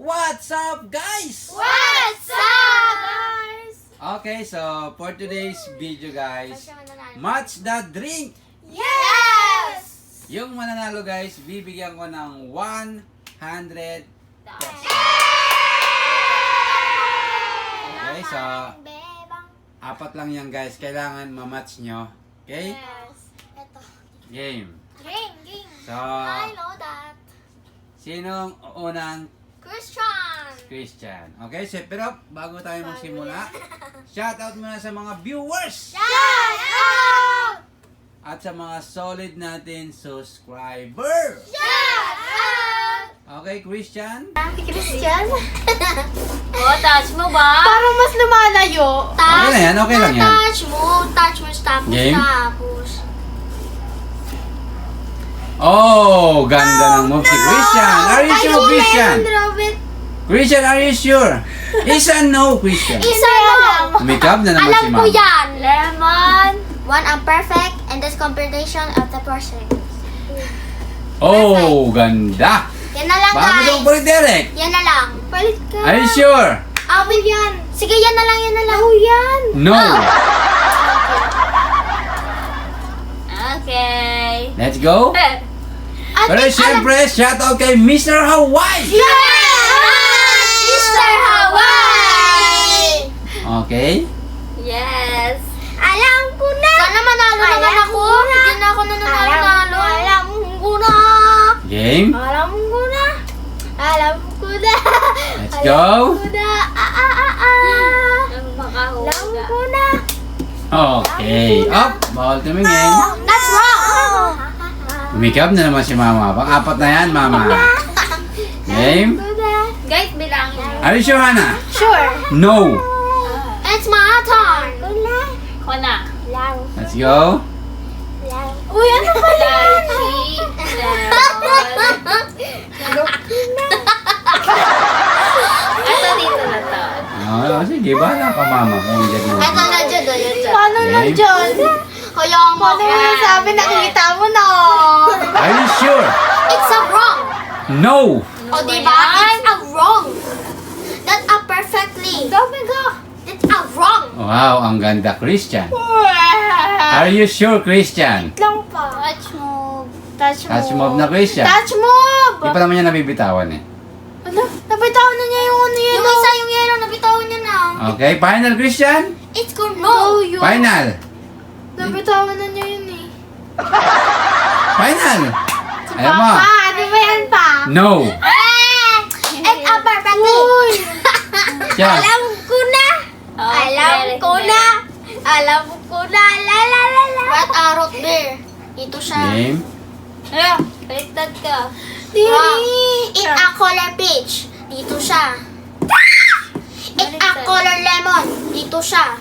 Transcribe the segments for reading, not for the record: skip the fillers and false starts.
What's up, guys? What's up, guys? Okay, so for today's video, guys, match the drink. Yes! Yung mananalo, guys, bibigyan ko ng 100 pesos. Okay, so apat lang yan, guys. Kailangan ma-match nyo. Okay? Yes. Ito. Game. Game. So, I know that. sinong unang Christian? Okay, so, pero bago tayo magsimula, shoutout muna sa mga viewers Shout out! at sa mga solid natin subscriber. Shout out! Okay, Christian? Christian? Touch mo ba? Parang mas lumalayo. Okay lang yan, okay lang yan. Touch mo, tapos Game? tapos. Oh, ganda ng move si Christian. Are you sure, Christian? Christian, are you sure? Isa no, Christian. Isa no. Umikab na naman si Alam ko Mama. yan. Lemon. One unperfect and this combination of the person. Oh, ganda. Yan na lang, Baka mo guys. daw ulit, Derek. Yan na lang. Palit ka. Are you sure? Awin yan. Sige, yan na lang, yan na lang. Oh, yan. No. Okay. Let's go. Pero syempre, shoutout kay Mr. Hawaii. Yes! Mr. Hawaii! Okay. Yes. Alam ko na. Sana manalo naman ako. Hindi na ako nanalo. Alam ko na. Game. Alam ko na. Alam ko na. Let's go. Alam ko na. Ang makahula. Alam ko na. Okay. Up. Bawal tumingin. That's wrong. Umikab na naman si Mama. Pang-apat na yan, Mama. Game. Guys, bilangin mo. Are you sure, Hannah? Sure. No. It's my turn. Ko na. Let's go. Uy, ano ba yan? Lychee. Lemon. Ito dito na to. Oh, sige, bahala ka, Mama. Kung dyan mo. Ito na dyan. Paano na dyan? Kaya mo. Paano mo sabi nakikita mo na? Are you sure? It's a wrong. No. O diba? It's a wrong. That's a perfectly. Dami ka. It's a wrong. Wow, ang ganda, Christian. Are you sure, Christian? Lang pa. Touch move. Touch Touch move na, Christian. Touch move. Di pa naman niya nabibitawan eh. Ano? Nabitawan na niya yung ano yun. Yung isa yung yellow, nabitawan niya na. Okay, final, Christian? It's good. No. Final. Nabitawan na niya yun eh. Final. Ayaw mo. Ano ba yan pa? No. It's a perfectly. Siya. Alam ko na. Alam ko na. Alam ko na. La la la la. What a root beer. Ito siya. Game. Baliktad ka. It's a color peach. Dito siya. It's a color lemon. Dito siya.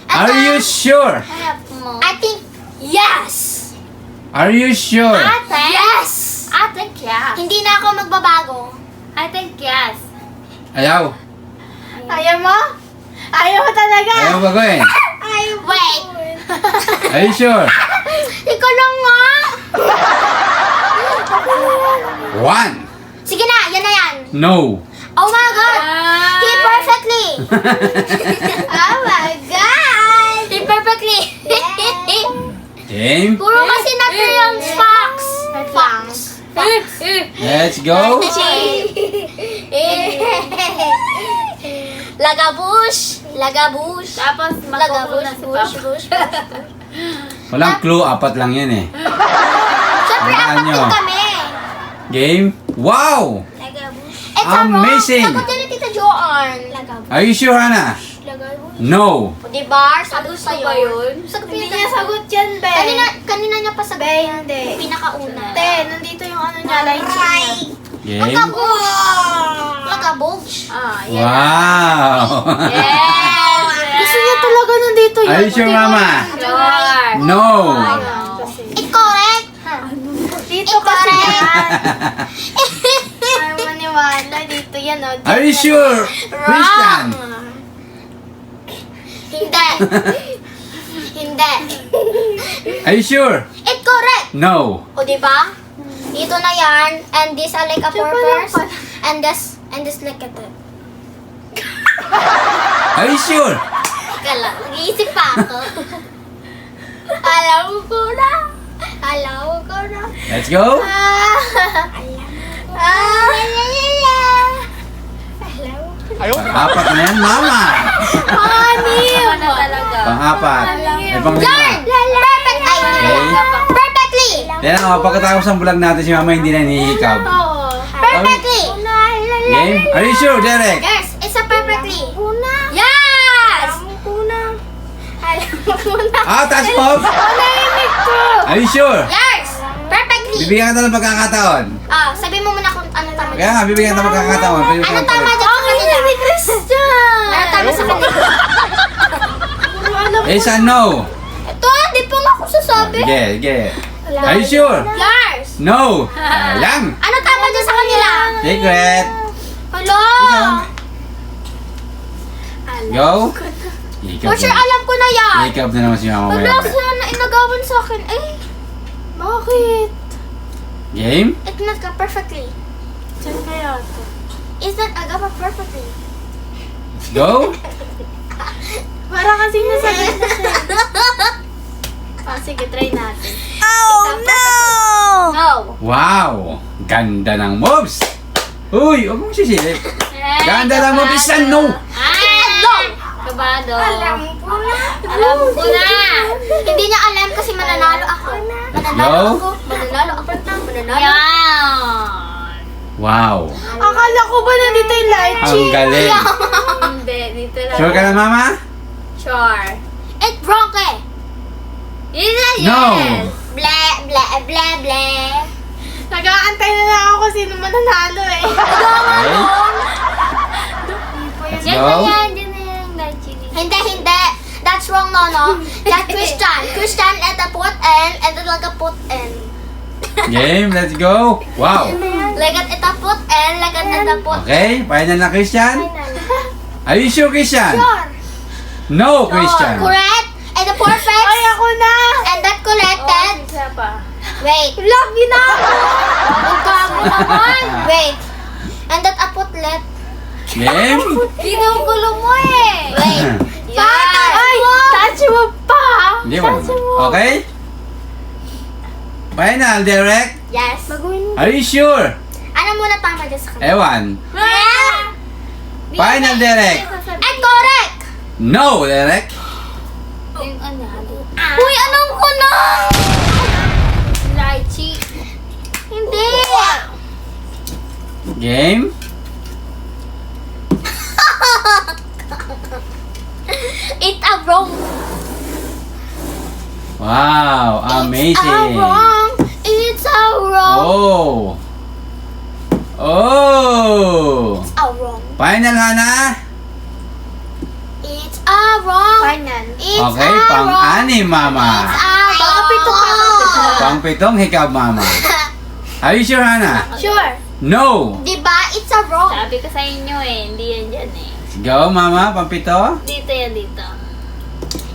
Are you sure? Hanap mo. I think yes. Are you sure? Yes. I think yes. Hindi na ako magbabago. I think yes. Ayaw. Ayaw mo? Ayaw mo talaga? Ayaw ba gawin? Wait. Are you sure? Ikaw lang nga. One. Sige na, yan na yan. No. Oh my God. He perfectly. Oh my God. He perfectly. Game. Puro kasi natin yung fox. Fox. Let's go. Lagabush. Lagabush. Tapos magkukulo na si Papa. Bush. Walang clue. Apat lang yan eh. Siyempre, Tandaan apat nyo. din kami. Game. Wow. It's a Amazing. wrong. Sagot yan ni Tita Joanne. Lagabush. Are you sure, Hannah? Lagabush. No. O diba? Sagot Gusto pa ba yun? Sagot Hindi pa niya sagot yan, be. Kanina niya pa sagot Be, yan. hindi. Yung pinakauna. Te, nandito yung ano niya, lychee niya. Game. Lagabush. Lagabush. Ah, yes. Wow. Yes. Gusto niya talaga nandito yun. Are you sure, Mama? Sure. No. It's correct. Dito kasi yan. Ayaw maniwala. Dito yan, o. Are you sure, Christian? Hindi. Hindi. Are you sure? It's correct. No. O diba? Dito na yan. And this are like a Siya pala purpose. pala. And this like a tip. Are you sure? Teka lang, nag-iisip pa ako. Alam ko na. Let's go. Pang-apat na yan, mama. Ano na talaga? Pang-apat. May pang-lima. Perfect. Perfectly. Tignan mo, pagkatapos ng vlog natin, si mama hindi na hinihikab. Oo. Perfectly. Game? Are you sure, Derek? Yes, it's a perfectly. Yes! Taas mo. Are you sure? Yes, perfectly. Bibigyan ka na ng pagkakataon. Sabi mo muna kung ano tama. Kaya nga, bibigyan ka ng pagkakataon. Ano tama dyan sa kanila? Ano tama sa kanila? Yes and no. Ito, di pa nga ako sasabi. Sige. Are you sure? Yes. No. Lang. Ano tama dyan sa kanila? Secret. Hello? Go. Hikab For sure, na. alam ko na yan. Hikab na naman si mama Wala mamaya. sila na inagawan sa akin. Bakit? Game? It's not ka perfectly. Saan kaya ito? It's not agawa perfectly. Let's go. Para kasi nasagot na siya. Sige, try natin. No! Wow. Ganda ng moves. Uy, huwag mong sisilip. Ganda ng moves. Isa no. Kabado. Alam ko na. Alam ko na. Hindi niya alam kasi mananalo ako. Mananalo ako. Yan! Wow. Akala ko ba nandito yung lychee? Ang galing. Hindi, dito lang. Sure ka na, mama? Sure. It's wrong eh. Yun na, yes! No. Ble, ble, ble, ble. Nag-aantay na lang ako kung sino mananalo eh. Okay. Let's Yan go. na yan, yan na yan. Chili. Hindi. That's wrong, no. That's Christian. Christian at the put N and then like a put N. Game, let's go. Wow. Like at the put N, like at the put. Okay, final na, Christian. Are you sure, Christian? Sure. No, Christian. Correct. And the perfect. Ay, ako na. And that collected. Isa pa. Wait. Love na ako. Magkago naman. Wait. And that a putlet. Game. Ginugulo mo eh! Wait. Yan! Ay, touch mo pa. Hindi mo. Okay? Final, Derek. Yes. Are you sure? Ano muna tama dyan sa kanila? Ewan. Final, Derek. And correct. No, Derek. Yung ano? Uy, anong ko na? Lychee. Hindi. Game. It's a wrong. Wow, amazing. It's a wrong. It's a wrong. Oh. Oh. It's a wrong. Final, Hana. It's a wrong. Final. It's Okay, a wrong. pang-anim, mama. It's a wrong. Pang-pitong hikab, mama. Are you sure, Hana? Sure. No. Diba? It's a wrong. Sabi ko sa inyo eh, hindi yan dyan eh. Let's go, mama. Pang-pito. Dito yan, dito.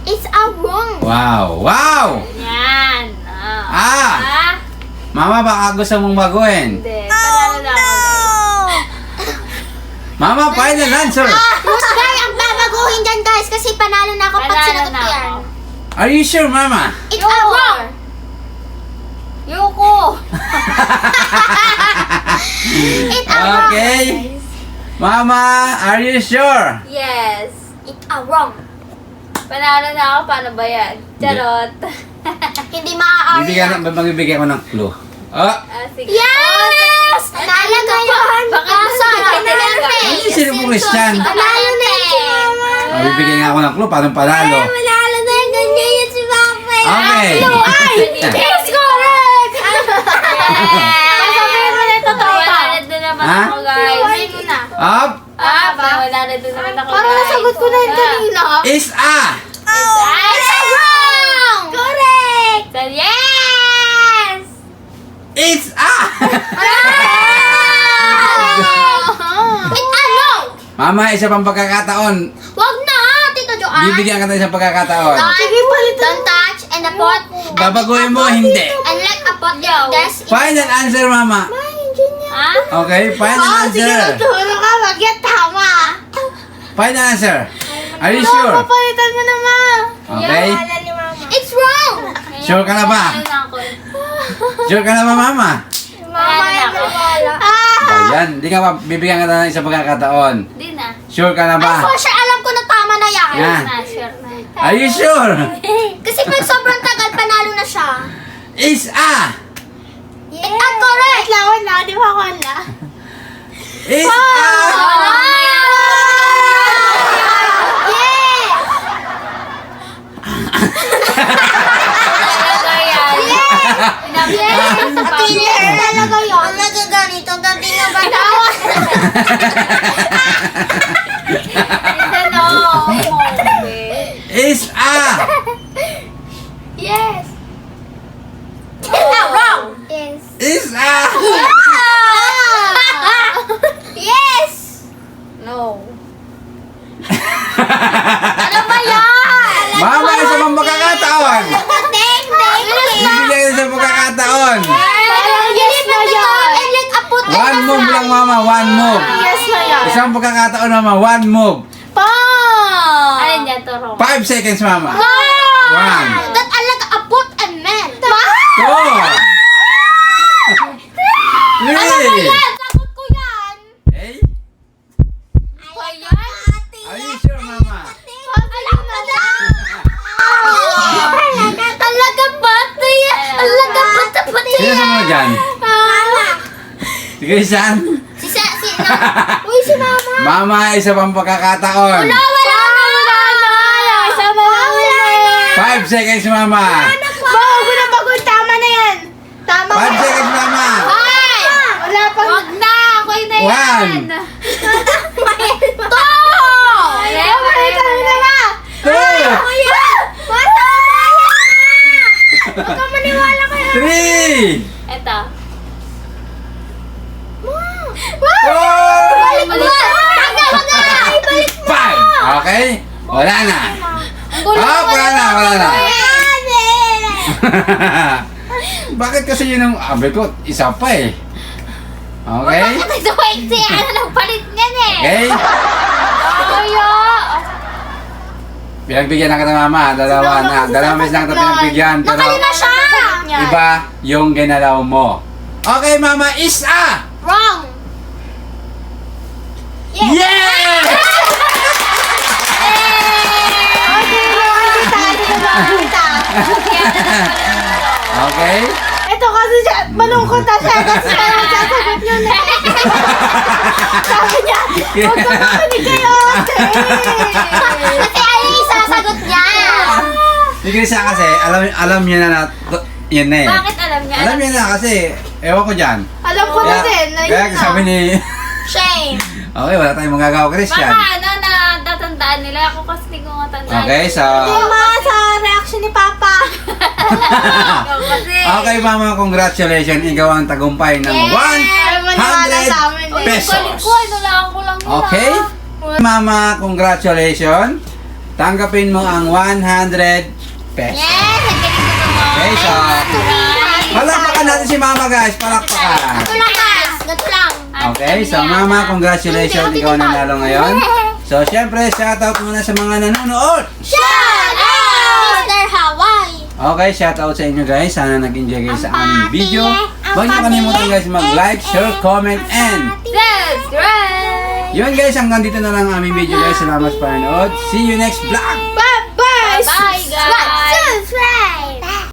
It's a wrong. Wow. Wow. Yan. Ah. Mama, baka gusto mong baguhin. Hindi. Panalo na ako. Mama, final answer. Guys, ang babaguhin dyan guys kasi panalo na ako pag Panalo sinagot na ko yan. ako. Are you sure, mama? It's a wrong. Yuko! It's a wrong. Okay. Mama, are you sure? Yes. It's a wrong. Panalo na ako. Paano ba yan? Charot. Hindi maaari. Magbibigyan ko ng clue. Oh. Sige. Yes! Panalo ka yun. Bakit Kaso, talaga? Ano si sino po Christian? Panalo na yun. Bibigyan nga ako ng clue. Paano panalo? Panalo na yun. Ganyan yun si Papa. Okay. It's correct! Sabihin mo na ito, Mawalalad na naman Ha? ako, guys. Sabihin mo na. Up Mawalalad na naman ako, guys. Parang nasagot ko na yun kanina. is a. It's wrong! Correct! So, yes! It's a. It's a wrong! Mama, isa pang pagkakataon. Wag na, Tito Joanne. Bibigyan ka ng isang pagkakataon. Sige, don't touch and the pot. Babaguhin mo, hindi. And like a apot Yo. this. Final answer, Mama. Ha? Okay, final Sige, answer. naturo ka. Mag-get tama. Final answer. Are you No, sure? papalitan mo naman. Okay. ni Mama. It's wrong! Sure ka na ba? Ano na ako? Sure ka na ba, Mama? Mama na ako. Ayan, hindi ka pa, bibigyan ka na ng isang pagkakataon. Di na. Sure ka na Ay, ba? for sure, alam ko na tama na yan. Yan. Sure na. Are you sure? Kasi pag sobrang tagal, panalo na siya. Is a. It's correct! Wait lang. Di ba ako wala? Is a. Yes! Talaga yan. Yes! Yes! Talaga yun. Ang nagaganito, dati nga ba tawag? Ano? Is a. Yes! Wrong! Yes. Is a. Yes! No. Ano ba yan? Mama, isa pang pagkakataon. Ding, ding, ding. Bibigyan ka isang pagkakataon. Yes na yan. And like, apot na One move lang, Mama. One move. Yes na yan. Isang pagkakataon, Mama. One move. Alin yan, turo? 5 seconds, Mama. One. That I like apot and men. Two. Three. Sagot ko yan. Okay? Ayan. Are you sure, Mama? Alam ko na. Alaga pati yan. Alaga pati Sino sa mga dyan? Sige, saan? Si Uy, si Mama. Mama, isa pang pagkakataon. Wala na. Sama na. 5 seconds, Mama. Bago na bago. Tama na yan. Tama 5 na. seconds, Mama. Wala pa. Wag na! Ako'y na yan! One. Papalitan mo na ba? 2. Huwag ka maniwala kayo. 3. Eto. 4. Wag na. Ibalik mo. 5. Okay? Wala na. Wala na. Bakit kasi yun ang abe ko? Isa pa eh. Okay? Bakit ito exe? Ano nang palit niyan eh? Okay? Kaya. Pinagbigyan na kita, Mama. Dalawang beses lang kita pinagbigyan. Pero Nakali na siya. iba yung ginalaw mo. Okay, Mama, is a. Wrong. Yes! Okay? Ito kasi siya, malungkot na siya kasi siya ang sasagot yun eh. Sabi niya, huwag ka makinig kay Ate. Kasi ay isasagot niya. Si Krista kasi, alam niya na yun na eh. Bakit alam niya? Alam niya na kasi, ewan ko dyan. Alam ko na din, na Kaya yun sabi na. ni... Shame. Okay, wala tayong magagawa, Christian. Baka ano, natatandaan nila. Ako kasi hindi ko matandaan. Okay, so... Tama sa reaction ni Papa. Ikaw kasi. Okay, Mama, congratulations. Ikaw ang tagumpay ng Ayaw mo nawala sa amin 100 eh. pesos. Galing ko, inulaan ko lang yun. Okay? Mama, congratulations. Tanggapin mo ang 100 pesos. Yes, ang galing ko naman. Okay, so... Palakpakan natin si Mama, guys. Palakpakan. Ito lang guys. Ganito lang. Okay, so Mama, congratulations. Ikaw ang nanalo ngayon. So, syempre, shoutout muna sa mga nanonood. Shout out! Mr. Hawaii. Okay, shoutout sa inyo guys. Sana nag-enjoy kayo sa aming video. Huwag niyo kalimutan guys mag-like, share, comment, and Subscribe! yun guys, hanggang dito na lang ang aming video guys. Salamat sa panonood. See you next vlog! Bye-bye! Bye, guys!